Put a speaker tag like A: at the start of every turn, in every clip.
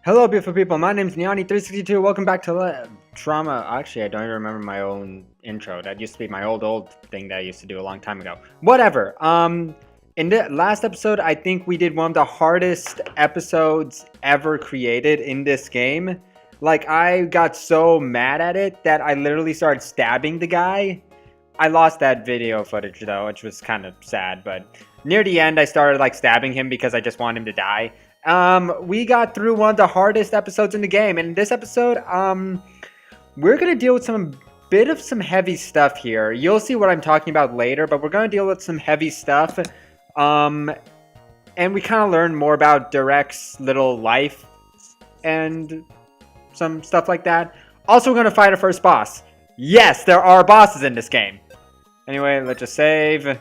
A: Hello, beautiful people. My name's Niani362. Welcome back to Trauma. Actually, I don't even remember my own intro. That used to be my old thing that I used to do a long time ago. Whatever. In the last episode, I think we did one of the hardest episodes ever created in this game. Like, I got so mad at it that I literally started stabbing the guy. I lost that video footage though, which was kind of sad, but near the end, I started like stabbing him because I just wanted him to die. We got through one of the hardest episodes in the game, and in this episode, we're gonna deal with some heavy stuff here. You'll see what I'm talking about later, but we're gonna deal with some heavy stuff. And we kind of learn more about Derek's little life and some stuff like that. Also, we're gonna fight our first boss. Yes, there are bosses in this game. Anyway, let's just save.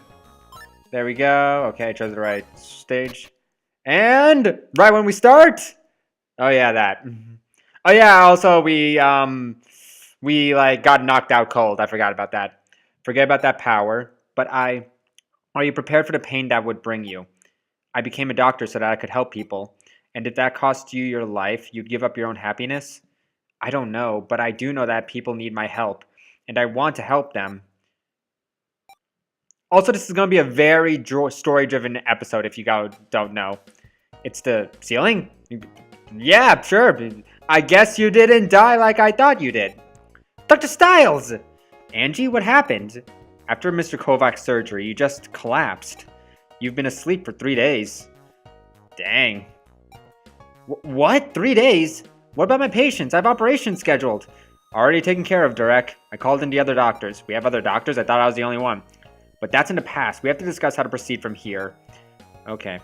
A: There we go. Okay, I chose the right stage. And right when we start, oh yeah, that. Oh yeah, also we like got knocked out cold. I forgot about that. Forget about that power. But are you prepared for the pain that would bring you? I became a doctor so that I could help people. And if that cost you your life, you'd give up your own happiness? I don't know, but I do know that people need my help, and I want to help them. Also, this is going to be a very story-driven episode if you don't know. It's the ceiling? Yeah, sure. I guess you didn't die like I thought you did. Dr. Styles! Angie, what happened? After Mr. Kovac's surgery, you just collapsed. You've been asleep for 3 days. Dang. What? 3 days? What about my patients? I have operations scheduled. Already taken care of, Derek. I called in the other doctors. We have other doctors? I thought I was the only one. But that's in the past. We have to discuss how to proceed from here. Okay.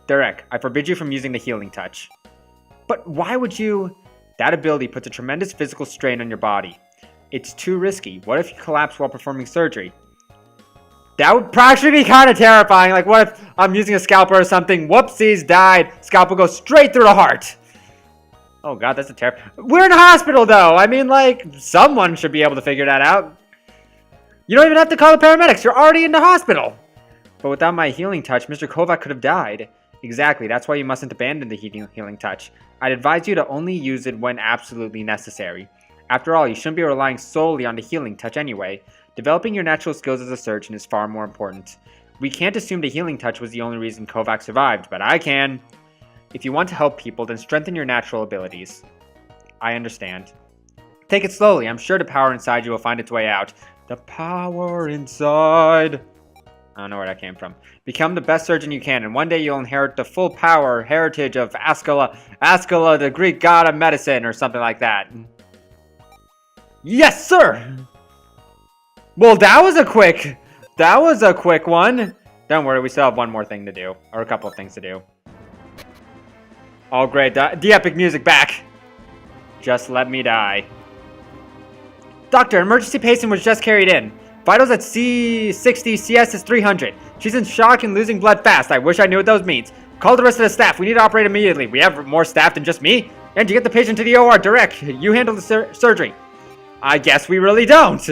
A: Derek, I forbid you from using the healing touch. But why would you? That ability puts a tremendous physical strain on your body. It's too risky. What if you collapse while performing surgery? That would actually be kind of terrifying. Like, what if I'm using a scalpel or something? Whoopsies, died. Scalpel goes straight through the heart. Oh god, that's a terrible. We're in a hospital though. I mean, like, someone should be able to figure that out. You don't even have to call the paramedics. You're already in the hospital. But without my healing touch, Mr. Kovac could have died. Exactly. That's why you mustn't abandon the healing touch. I'd advise you to only use it when absolutely necessary. After all, you shouldn't be relying solely on the healing touch anyway. Developing your natural skills as a surgeon is far more important. We can't assume the healing touch was the only reason Kovac survived, but I can. If you want to help people, then strengthen your natural abilities. I understand. Take it slowly. I'm sure the power inside you will find its way out. The power inside. I don't know where that came from. Become the best surgeon you can, and one day you'll inherit the full power heritage of Ascala, the Greek god of medicine, or something like that. Yes, sir! Well, that was a quick one. Don't worry, we still have one more thing to do, or a couple of things to do. Oh, great. The epic music back. Just let me die. Doctor, emergency patient was just carried in. Vitals at C60, CS is 300. She's in shock and losing blood fast. I wish I knew what those means. Call the rest of the staff. We need to operate immediately. We have more staff than just me. And you get the patient to the OR. Direct. You handle the surgery. I guess we really don't.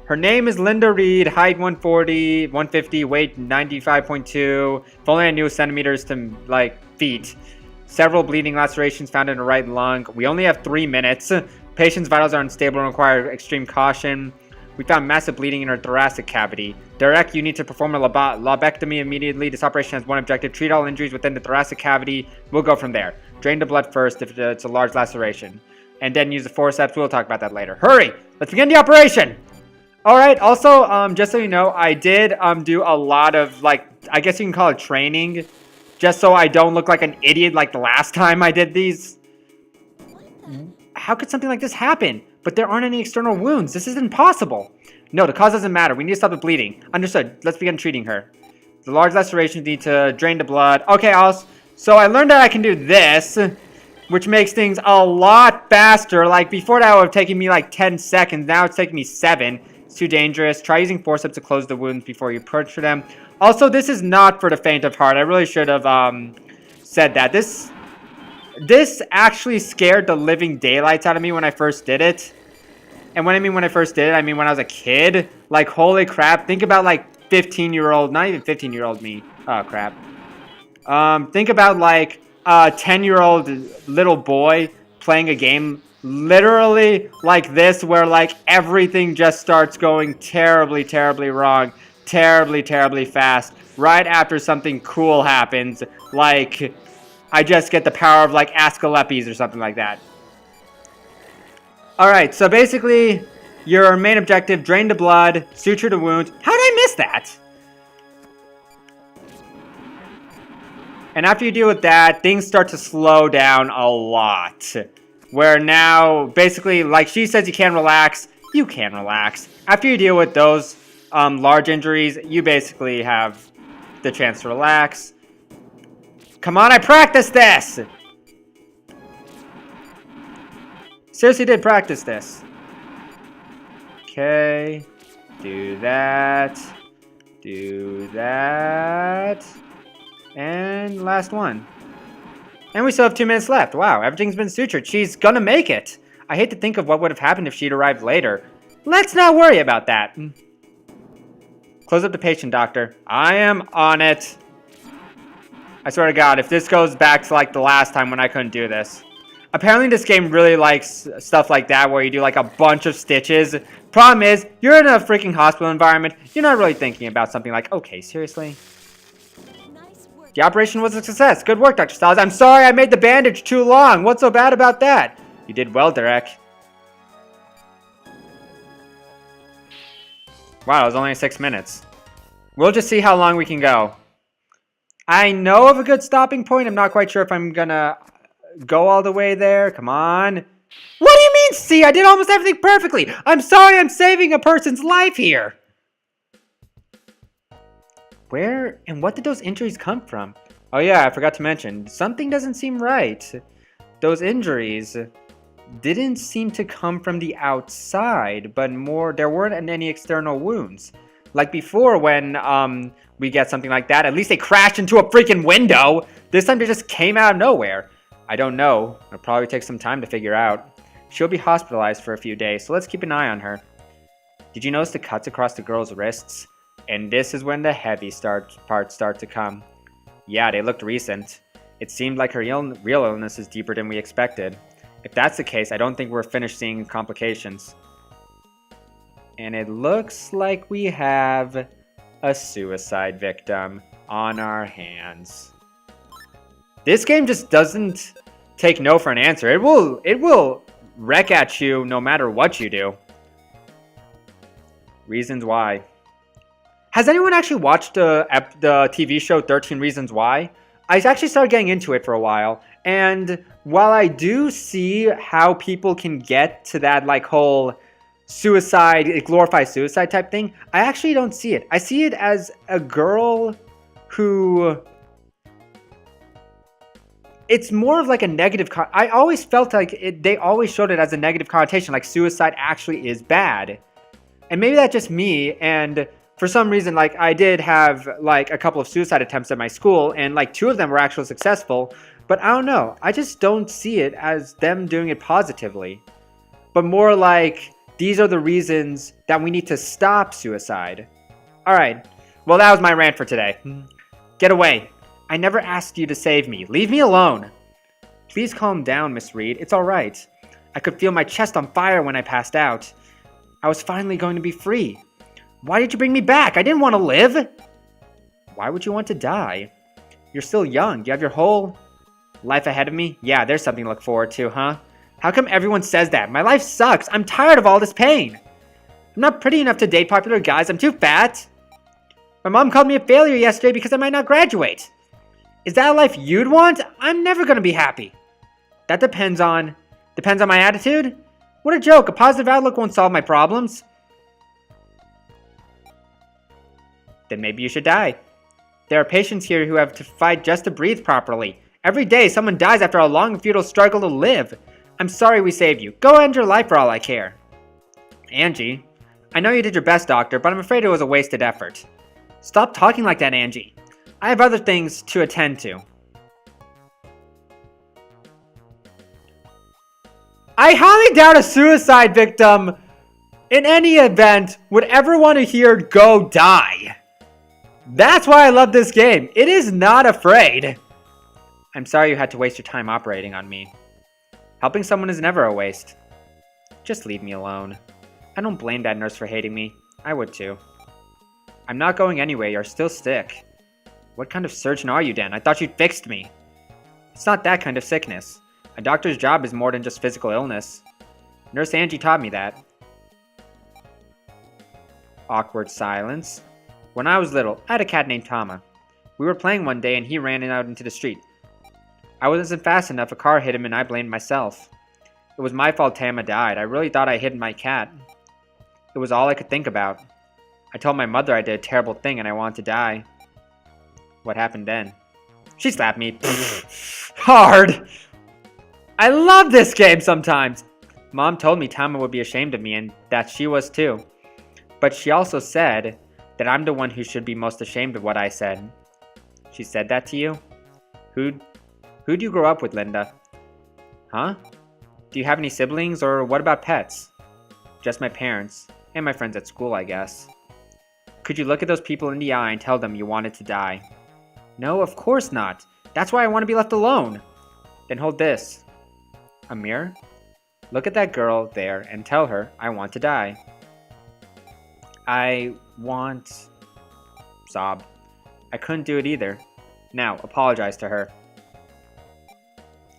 A: Her name is Linda Reed. Height 140, 150, weight 95.2. If only I knew centimeters to, like, feet. Several bleeding lacerations found in her right lung. We only have 3 minutes. Patient's vitals are unstable and require extreme caution. We found massive bleeding in her thoracic cavity. Derek, you need to perform a lobectomy immediately. This operation has one objective. Treat all injuries within the thoracic cavity. We'll go from there. Drain the blood first if it's a large laceration. And then use the forceps. We'll talk about that later. Hurry! Let's begin the operation! Alright, also, just so you know, I did do a lot of, like, I guess you can call it training. Just so I don't look like an idiot like the last time I did these. How could something like this happen? But there aren't any external wounds. This is impossible. No, the cause doesn't matter. We need to stop the bleeding. Understood. Let's begin treating her. The large lacerations need to drain the blood. Okay, so I learned that I can do this, which makes things a lot faster. Like, before that would have taken me like 10 seconds. Now it's taking me 7. It's too dangerous. Try using forceps to close the wounds before you puncture them. Also, this is not for the faint of heart. I really should have said that. This actually scared the living daylights out of me when I first did it. And when I mean when I first did it, I mean when I was a kid. Like, holy crap. Think about, like, 15-year-old, not even 15-year-old me. Oh, crap. Think about, like, a 10-year-old little boy playing a game literally like this, where like everything just starts going terribly, terribly wrong, terribly, terribly fast, right after something cool happens, like I just get the power of like Asclepius or something like that. Alright, so basically, your main objective, drain the blood, suture the wound. How did I miss that? And after you deal with that, things start to slow down a lot. Where now, basically, like she says you can relax, you can relax. After you deal with those large injuries, you basically have the chance to relax. Come on, I practiced this! Seriously did practice this. Okay. Do that. Do that. And last one. And we still have 2 minutes left. Wow, everything's been sutured. She's gonna make it. I hate to think of what would have happened if she'd arrived later. Let's not worry about that. Close up the patient, doctor. I am on it. I swear to God, if this goes back to like the last time when I couldn't do this. Apparently this game really likes stuff like that where you do like a bunch of stitches. Problem is, you're in a freaking hospital environment. You're not really thinking about something like, okay, seriously? The operation was a success. Good work, Dr. Styles. I'm sorry I made the bandage too long. What's so bad about that? You did well, Derek. Wow, it was only 6 minutes. We'll just see how long we can go. I know of a good stopping point. I'm not quite sure if I'm gonna go all the way there. Come on. What do you mean, see? I did almost everything perfectly. I'm sorry I'm saving a person's life here. Where and what did those injuries come from? Oh yeah, I forgot to mention. Something doesn't seem right. Those injuries didn't seem to come from the outside, but more, there weren't any external wounds. Like before when we get something like that, at least they crashed into a freaking window. This time they just came out of nowhere. I don't know. It'll probably take some time to figure out. She'll be hospitalized for a few days, so let's keep an eye on her. Did you notice the cuts across the girl's wrists? And this is when the heavy parts start to come. Yeah, they looked recent. It seemed like her real illness is deeper than we expected. If that's the case, I don't think we're finished seeing complications. And it looks like we have a suicide victim on our hands. This game just doesn't take no for an answer. It will wreck at you no matter what you do. Reasons why. Has anyone actually watched the TV show 13 Reasons Why? I actually started getting into it for a while, and while I do see how people can get to that like whole suicide, glorified suicide type thing, I actually don't see it. I see it as a girl who... It's more of like a negative... I always felt like they always showed it as a negative connotation, like suicide actually is bad. And maybe that's just me, and for some reason, like, I did have, like, a couple of suicide attempts at my school, and, like, 2 of them were actually successful, but I don't know. I just don't see it as them doing it positively, but more like, these are the reasons that we need to stop suicide. Alright, well, that was my rant for today. Get away. I never asked you to save me. Leave me alone. Please calm down, Miss Reed. It's alright. I could feel my chest on fire when I passed out. I was finally going to be free. Why did you bring me back? I didn't want to live. Why would you want to die? You're still young. You have your whole life ahead of me. Yeah, there's something to look forward to, huh? How come everyone says that? My life sucks. I'm tired of all this pain. I'm not pretty enough to date popular guys. I'm too fat. My mom called me a failure yesterday because I might not graduate. Is that a life you'd want? I'm never going to be happy. That depends on my attitude? What a joke. A positive outlook won't solve my problems. Then maybe you should die. There are patients here who have to fight just to breathe properly. Every day, someone dies after a long and futile struggle to live. I'm sorry we saved you. Go end your life for all I care. Angie, I know you did your best, Doctor, but I'm afraid it was a wasted effort. Stop talking like that, Angie. I have other things to attend to. I highly doubt a suicide victim, in any event, would ever want to hear "go die." That's why I love this game. It is not afraid. I'm sorry you had to waste your time operating on me. Helping someone is never a waste. Just leave me alone. I don't blame that nurse for hating me. I would too. I'm not going anywhere, you're still sick. What kind of surgeon are you, Dan? I thought you'd fixed me. It's not that kind of sickness. A doctor's job is more than just physical illness. Nurse Angie taught me that. Awkward silence. When I was little, I had a cat named Tama. We were playing one day and he ran out into the street. I wasn't fast enough, a car hit him and I blamed myself. It was my fault Tama died. I really thought I hit my cat. It was all I could think about. I told my mother I did a terrible thing and I wanted to die. What happened then? She slapped me. Hard! I love this game sometimes! Mom told me Tama would be ashamed of me and that she was too. But she also said that I'm the one who should be most ashamed of what I said. She said that to you? Who'd you grow up with, Linda? Huh? Do you have any siblings, or what about pets? Just my parents, and my friends at school, I guess. Could you look at those people in the eye and tell them you wanted to die? No, of course not. That's why I want to be left alone. Then hold this. A mirror? Look at that girl there and tell her I want to die. I want... Sob. I couldn't do it either. Now, apologize to her.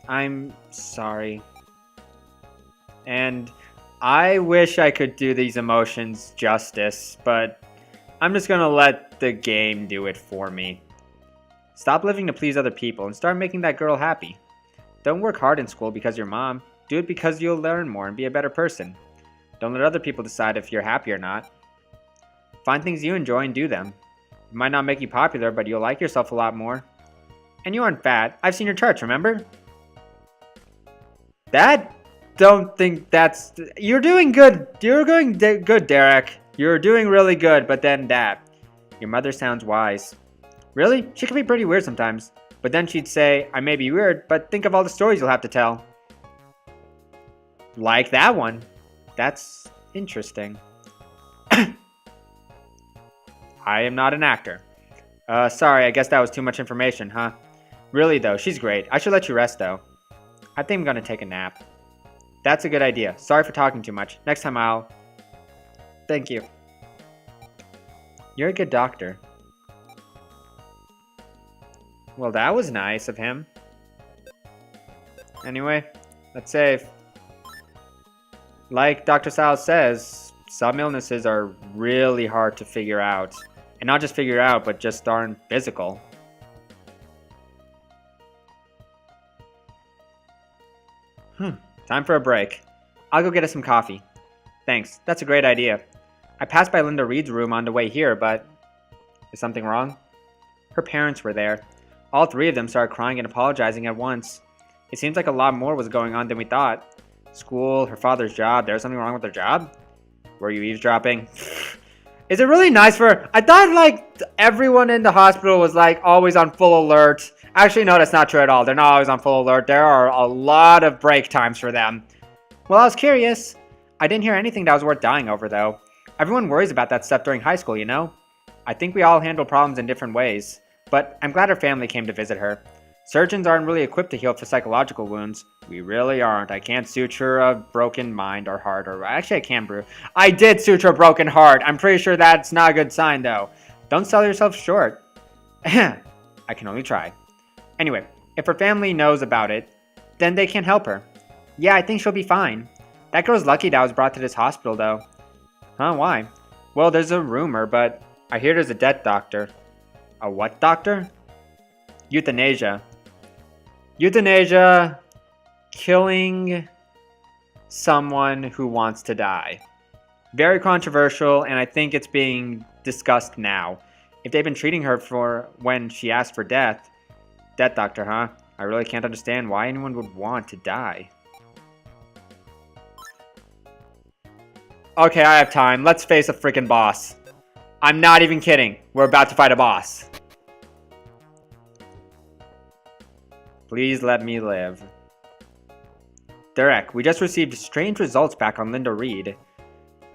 A: I'm sorry. And I wish I could do these emotions justice, but I'm just gonna let the game do it for me. Stop living to please other people and start making that girl happy. Don't work hard in school because you're mom. Do it because you'll learn more and be a better person. Don't let other people decide if you're happy or not. Find things you enjoy and do them. It might not make you popular, but you'll like yourself a lot more. And you aren't fat. I've seen your charts, remember? Don't think that's... You're doing good. You're going good, Derek. You're doing really good, but then that. Your mother sounds wise. Really? She can be pretty weird sometimes. But then she'd say, I may be weird, but think of all the stories you'll have to tell. Like that one. That's interesting. I am not an actor. Sorry, I guess that was too much information, huh? Really though, she's great. I should let you rest though. I think I'm gonna take a nap. That's a good idea. Sorry for talking too much. Next time I'll... Thank you. You're a good doctor. Well, that was nice of him. Anyway, let's save. Like Dr. Sal says, some illnesses are really hard to figure out. And not just figure out, but just aren't physical. Time for a break. I'll go get us some coffee. Thanks, that's a great idea. I passed by Linda Reed's room on the way here, but... Is something wrong? Her parents were there. All three of them started crying and apologizing at once. It seems like a lot more was going on than we thought. School, her father's job, there was something wrong with her job? Were you eavesdropping? Is it really nice for... I thought, like, everyone in the hospital was, like, always on full alert. Actually, no, that's not true at all. They're not always on full alert. There are a lot of break times for them. Well, I was curious. I didn't hear anything that was worth dying over, though. Everyone worries about that stuff during high school, you know? I think we all handle problems in different ways. But I'm glad her family came to visit her. Surgeons aren't really equipped to heal for psychological wounds. We really aren't. I can't suture a broken mind or heart, or actually I can, Brew. I did suture a broken heart. I'm pretty sure that's not a good sign, though. Don't sell yourself short. I can only try. Anyway, if her family knows about it, then they can help her. Yeah, I think she'll be fine. That girl's lucky that I was brought to this hospital, though. Huh, why? Well, there's a rumor, but I hear there's a death doctor. A what doctor? Euthanasia. Euthanasia, killing someone who wants to die. Very controversial, and I think it's being discussed now. If they've been treating her for when she asked for death. Death doctor, huh? I really can't understand why anyone would want to die. Okay, I have time. Let's face a freaking boss. I'm not even kidding. We're about to fight a boss. Please let me live. Derek, we just received strange results back on Linda Reed.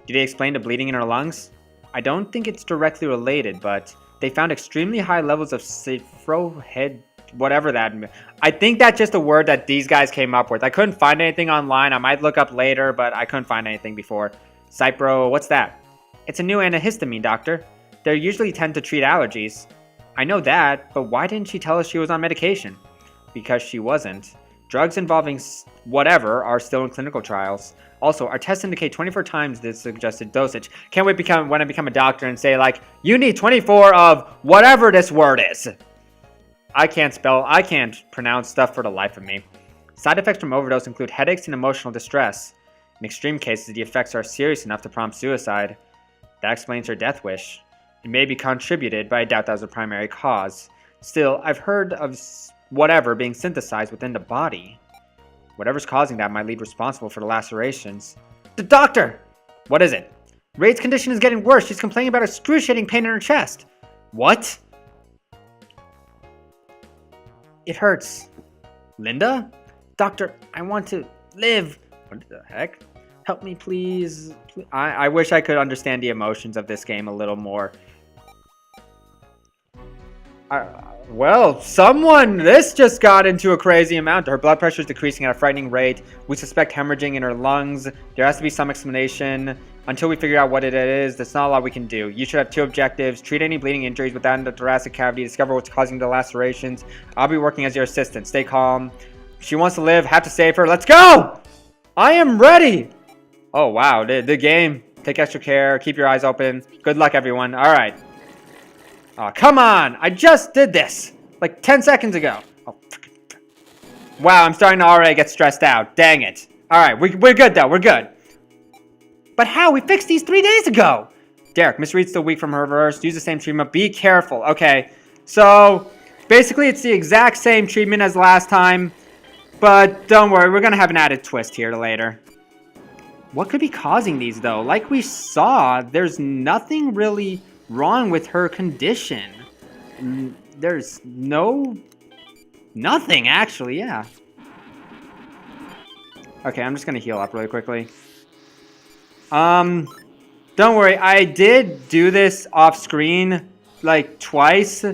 A: Did they explain the bleeding in her lungs? I don't think it's directly related, but they found extremely high levels of whatever that. I think that's just a word that these guys came up with. I couldn't find anything online. I might look up later, but I couldn't find anything before. Cypro, what's that? It's a new antihistamine, doctor. They usually tend to treat allergies. I know that, but why didn't she tell us she was on medication? Because she wasn't. Drugs involving whatever are still in clinical trials. Also, our tests indicate 24 times the suggested dosage. Can't wait when I become a doctor and say, like, you need 24 of whatever this word is. I can't pronounce stuff for the life of me. Side effects from overdose include headaches and emotional distress. In extreme cases, the effects are serious enough to prompt suicide. That explains her death wish. It may be contributed, but I doubt that was the primary cause. Still, I've heard of whatever being synthesized within the body. Whatever's causing that might lead responsible for the lacerations. The doctor! What is it? Raid's condition is getting worse. She's complaining about excruciating pain in her chest. What? It hurts. Linda? Doctor, I want to live. What the heck? Help me, please. I wish I could understand the emotions of this game a little more. Well, this just got into a crazy amount. Her blood pressure is decreasing at a frightening rate. We suspect hemorrhaging in her lungs. There has to be some explanation. Until we figure out what it is, there's not a lot we can do. You should have two objectives. Treat any bleeding injuries within the thoracic cavity. Discover what's causing the lacerations. I'll be working as your assistant. Stay calm. She wants to live. Have to save her. Let's go! I am ready! Oh, wow. The game. Take extra care. Keep your eyes open. Good luck, everyone. All right. Oh, come on! I just did this! Like 10 seconds ago. Oh, wow, I'm starting to already get stressed out. Dang it. Alright, we're good though. We're good. But how? We fixed these 3 days ago! Derek, Miss Reed's still weak from her reverse. Use the same treatment. Be careful. Okay, so basically it's the exact same treatment as last time. But don't worry, we're going to have an added twist here later. What could be causing these though? Like we saw, there's nothing really wrong with her condition. There's nothing actually, yeah. Okay, I'm just gonna heal up really quickly. Don't worry, I did do this off screen like twice.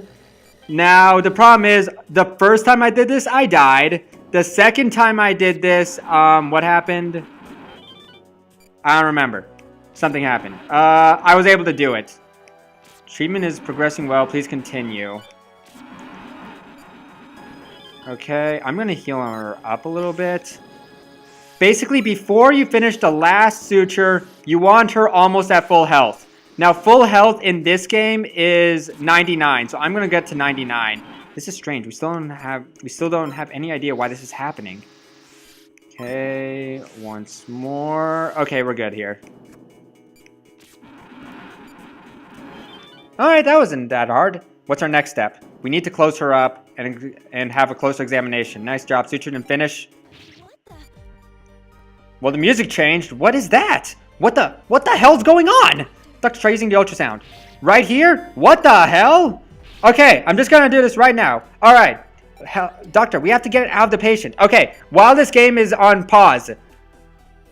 A: Now the problem is the first time I did this I died. The second time I did this, what happened? I don't remember. Something happened. I was able to do it. Treatment is progressing well. Please continue. Okay, I'm going to heal her up a little bit. Basically, before you finish the last suture, you want her almost at full health. Now, full health in this game is 99, so I'm going to get to 99. This is strange. We still don't have any idea why this is happening. Okay, once more. Okay, we're good here. Alright, that wasn't that hard. What's our next step? We need to close her up and have a closer examination. Nice job, sutured and finish. Well, the music changed. What is that? What the hell's going on? Doctor, try using the ultrasound. Right here? What the hell? Okay, I'm just gonna do this right now. Alright. Doctor, we have to get it out of the patient. Okay, while this game is on pause,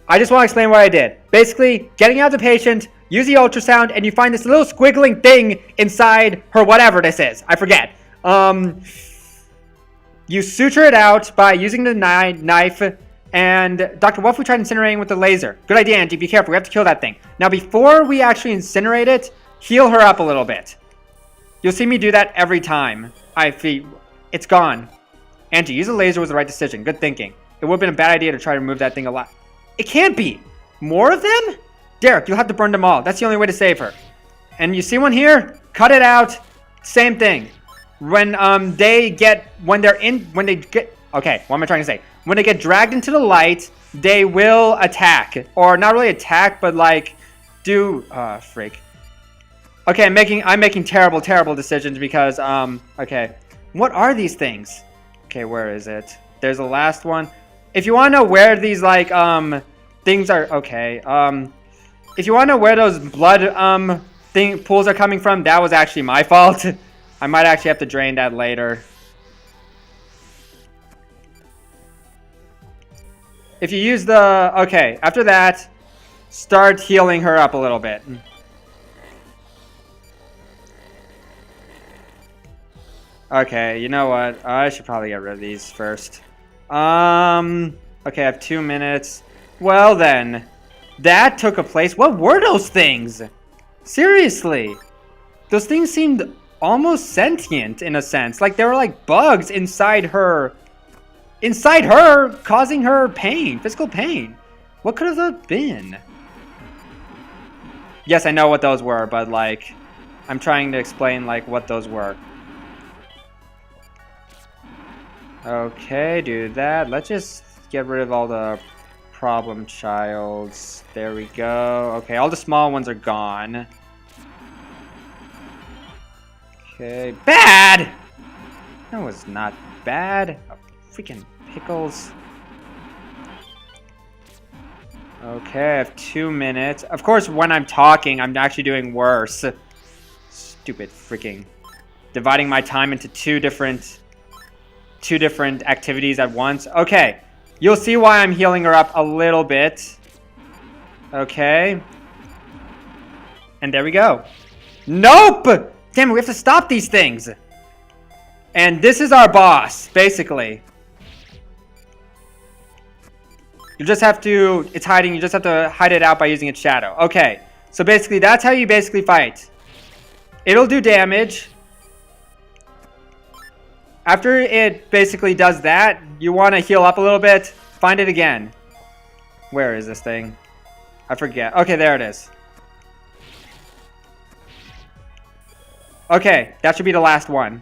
A: I just want to explain what I did. Basically, getting out of the patient, use the ultrasound, and you find this little squiggling thing inside her whatever this is. I forget. You suture it out by using the knife, and Dr. What if we tried incinerating with the laser? Good idea, Auntie. Be careful. We have to kill that thing. Now, before we actually incinerate it, heal her up a little bit. You'll see me do that every time. It's gone. Auntie, use a laser was the right decision. Good thinking. It would have been a bad idea to try to remove that thing alive. It can't be. More of them? Derek, you'll have to burn them all. That's the only way to save her. And you see one here? Cut it out. Same thing. When okay, what am I trying to say? When they get dragged into the light, they will attack. Or not really attack, but like freak. Okay, I'm making terrible decisions because okay. What are these things? Okay, where is it? There's the last one. If you want to know where these like things are, okay. If you want to know where those blood pools are coming from, that was actually my fault. I might actually have to drain that later. If you use okay, after that, start healing her up a little bit. Okay, you know what? I should probably get rid of these first. Okay, I have 2 minutes. Well then, that took a place. What were those things? Seriously. Those things seemed almost sentient in a sense. Like they were like bugs inside her. Inside her, causing her pain, physical pain. What could have that been? Yes, I know what those were, but like, I'm trying to explain like what those were. Okay, do that. Let's just get rid of all the problem childs. There we go. Okay, all the small ones are gone. Okay, bad! That was not bad. Oh, freaking pickles. Okay, I have 2 minutes. Of course, when I'm talking, I'm actually doing worse. Stupid freaking... Dividing my time into two different activities at once. Okay, you'll see why I'm healing her up a little bit. Okay. And there we go. Nope! Damn it, we have to stop these things. And this is our boss, basically. You just have to, it's hiding, you just have to hide it out by using its shadow. Okay, so basically that's how you basically fight. It'll do damage. After it basically does that, you want to heal up a little bit. Find it again. Where is this thing? I forget. Okay, there it is. Okay, that should be the last one.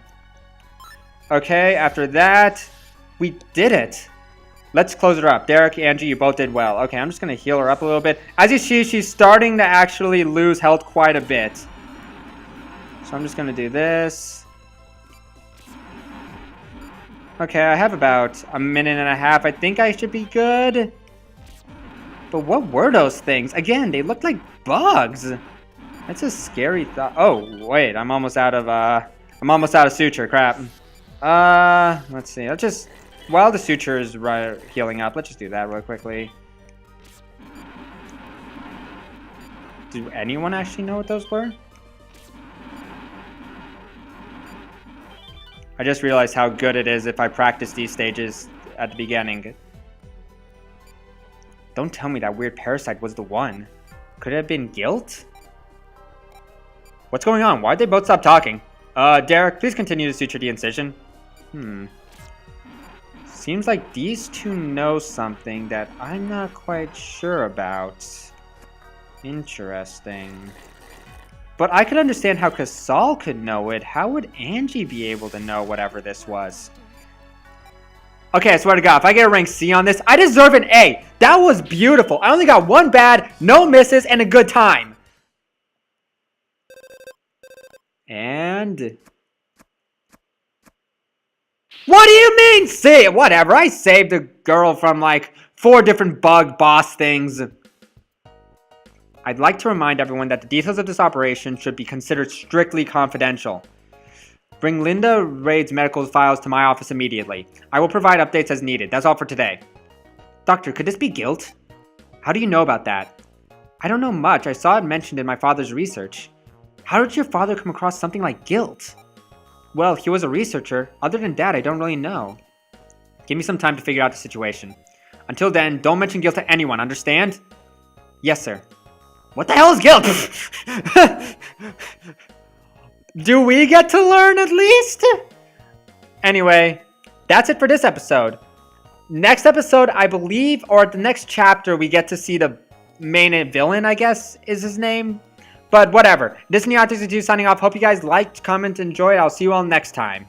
A: Okay, after that, we did it. Let's close her up. Derek, Angie, you both did well. Okay, I'm just going to heal her up a little bit. As you see, she's starting to actually lose health quite a bit. So I'm just going to do this. Okay, I have about a minute and a half. I think I should be good. But what were those things? Again, they looked like bugs. That's a scary thought. Oh, wait, I'm almost out of suture. Crap. Let's see. Let's just, while the suture is healing up, let's just do that real quickly. Do anyone actually know what those were? I just realized how good it is if I practice these stages at the beginning. Don't tell me that weird parasite was the one. Could it have been guilt? What's going on? Why'd they both stop talking? Derek, please continue to suture the incision. Seems like these two know something that I'm not quite sure about. Interesting. But I could understand how Casal could know it. How would Angie be able to know whatever this was? Okay, I swear to God, if I get a rank C on this, I deserve an A. That was beautiful. I only got one bad, no misses, and a good time. And... What do you mean, see? Whatever, I saved a girl from like 4 different bug boss things. I'd like to remind everyone that the details of this operation should be considered strictly confidential. Bring Linda Raid's medical files to my office immediately. I will provide updates as needed. That's all for today. Doctor, could this be guilt? How do you know about that? I don't know much. I saw it mentioned in my father's research. How did your father come across something like guilt? Well, he was a researcher. Other than that, I don't really know. Give me some time to figure out the situation. Until then, don't mention guilt to anyone, understand? Yes, sir. What the hell is guilt? Do we get to learn at least? Anyway, that's it for this episode. Next episode, I believe, or the next chapter, we get to see the main villain, I guess, is his name. But whatever. This is Neon62 signing off. Hope you guys liked, comment, enjoyed. I'll see you all next time.